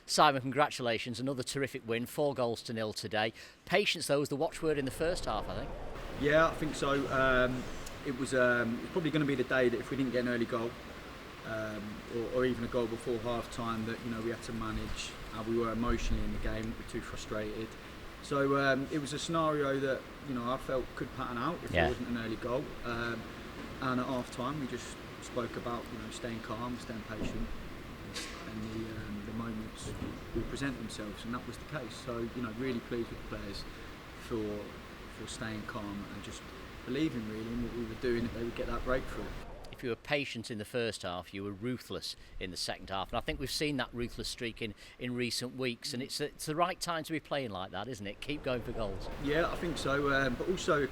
Simon, congratulations, another terrific win, 4 goals to 0 today. Patience, though, was the watchword in the first half, I think. Yeah, I think so. It was probably going to be the day that if we didn't get an early goal, or even a goal before half time, that we had to manage how we were emotionally in the game. We were too frustrated. So it was a scenario that I felt could pattern out if there wasn't an early goal. And at half time, we just spoke about staying calm, staying patient, and the moments will present themselves, and that was the case. So really pleased with the players for staying calm and just believing really in what we were doing, that they would get that breakthrough. If you were patient in the first half, you were ruthless in the second half, and I think we've seen that ruthless streak in recent weeks, and it's the right time to be playing like that, isn't it? Keep going for goals. Yeah, I think so, but also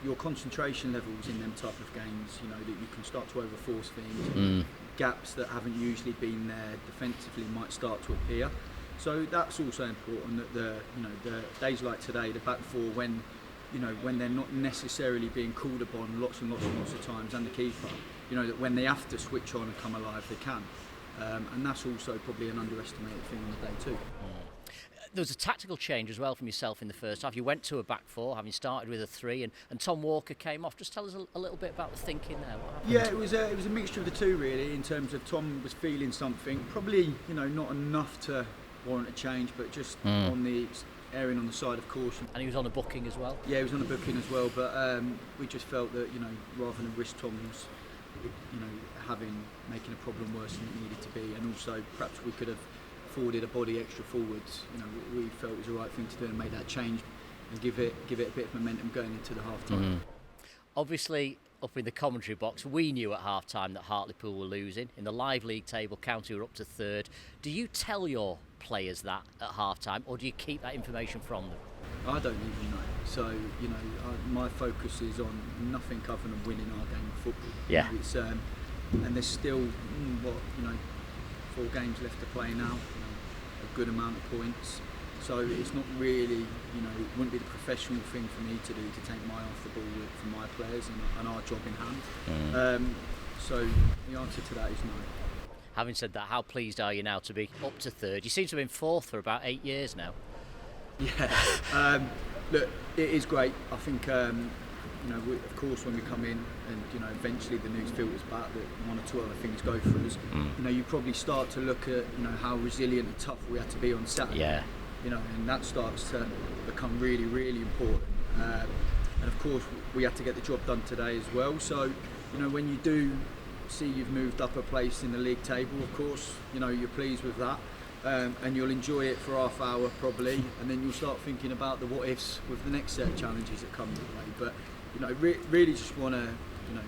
your concentration levels in them type of games, that you can start to overforce things. Gaps that haven't usually been there defensively might start to appear. So that's also important, that the days like today, the back four, when they're not necessarily being called upon lots and lots of times, and the keeper, that when they have to switch on and come alive, they can. And that's also probably an underestimated thing on the day too. There was a tactical change as well from yourself in the first half. You went to a back four, having started with a 3, and Tom Walker came off. Just tell us a little bit about the thinking there. What happened? Yeah, it was a mixture of the two really, in terms of Tom was feeling something, probably not enough to warrant a change, but just on the erring on the side of caution. And he was on a booking as well? Yeah, he was on a booking as well, but we just felt that rather than risk Tom's making a problem worse than it needed to be, and also perhaps we could have afforded a body extra forwards, we felt it was the right thing to do and make that change and give it a bit of momentum going into the half time. Obviously, up in the commentary box, we knew at half time that Hartlepool were losing. In the live league table, County were up to 3rd. Do you tell your players that at half time, or do you keep that information from them? I don't even know. So my focus is on nothing other than winning our game of football. Yeah. It's and there's still 4 games left to play now. A good amount of points. So it's not really, it wouldn't be the professional thing for me to do, to take my eye off the ball from my players and our job in hand. So the answer to that is no. Having said that, how pleased are you now to be up to 3rd? You seem to have been 4th for about 8 years now. Yeah, look, it is great. I think, of course, when we come in and eventually the news filters back that 1 or 2 other things go for us, you probably start to look at how resilient and tough we had to be on Saturday. Yeah. And that starts to become really, really important. And of course, we had to get the job done today as well. So, when you do see you've moved up a place in the league table, of course, you're pleased with that. And you'll enjoy it for half hour probably, and then you'll start thinking about the what ifs with the next set of challenges that come your way. But really just want to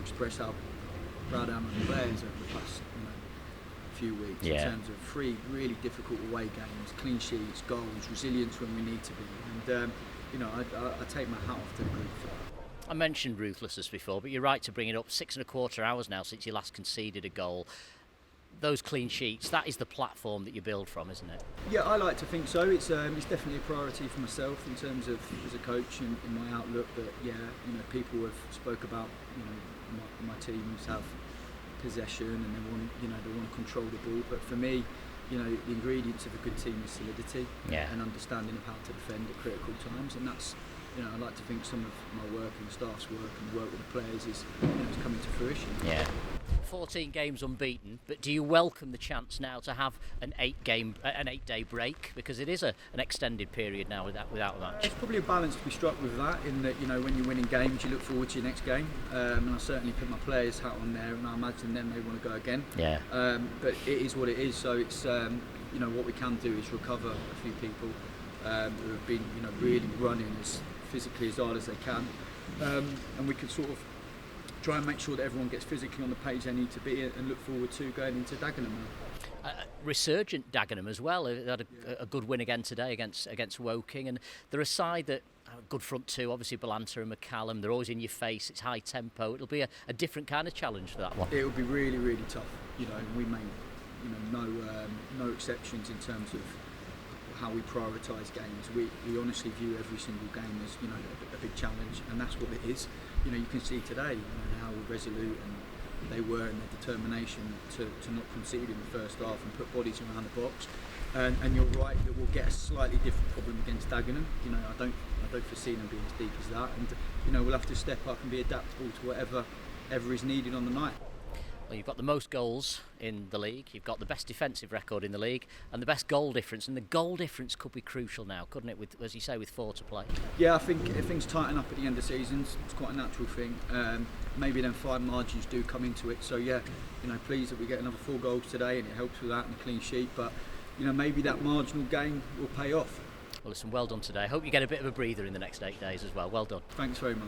express how proud I am of the players over the past few weeks in terms of 3 really difficult away games, clean sheets, goals, resilience when we need to be, and I take my hat off to the group for that. I mentioned ruthlessness before, but you're right to bring it up. 6.25 hours now since you last conceded a goal. Those clean sheets, that is the platform that you build from, isn't it? Yeah, I like to think so. It's definitely a priority for myself in terms of as a coach and in my outlook. That people have spoke about my teams have possession and they want to control the ball. But for me, the ingredients of a good team is solidity and understanding of how to defend at critical times, and that's. I like to think some of my work and the staff's work and the work with the players is coming to fruition. Yeah. 14 games unbeaten, but do you welcome the chance now to have an 8-day break, because it is an extended period now without a match? There's probably a balance to be struck with that, in that when you're winning games you look forward to your next game, and I certainly put my players' hat on there, and I imagine then they want to go again. Yeah. But it is what it is, so it's what we can do is recover a few people who have been really running as physically as hard as they can, and we can sort of try and make sure that everyone gets physically on the page they need to be, and look forward to going into Dagenham now. Resurgent Dagenham as well. They had a good win again today against Woking, and they're a side that good front two, obviously Balanta and McCallum. They're always in your face. It's high tempo. It'll be a different kind of challenge for that one. It'll be really, really tough. And we make no exceptions in terms of how we prioritise games. We honestly view every single game as a big challenge, and that's what it is. You can see today how resolute and they were in their determination to not concede in the first half and put bodies around the box. And you're right that we'll get a slightly different problem against Dagenham. You know, I don't foresee them being as deep as that, and you know, we'll have to step up and be adaptable to whatever is needed on the night. Well, you've got the most goals in the league, you've got the best defensive record in the league, and the best goal difference. And the goal difference could be crucial now, couldn't it? With, as you say, with 4 to play. Yeah, I think if things tighten up at the end of seasons, it's quite a natural thing. Maybe then fine margins do come into it. So yeah, you know, pleased that we get another 4 goals today, and it helps with that and a clean sheet. But you know, maybe that marginal gain will pay off. Well, listen, well done today. I hope you get a bit of a breather in the next 8 days as well. Well done. Thanks very much.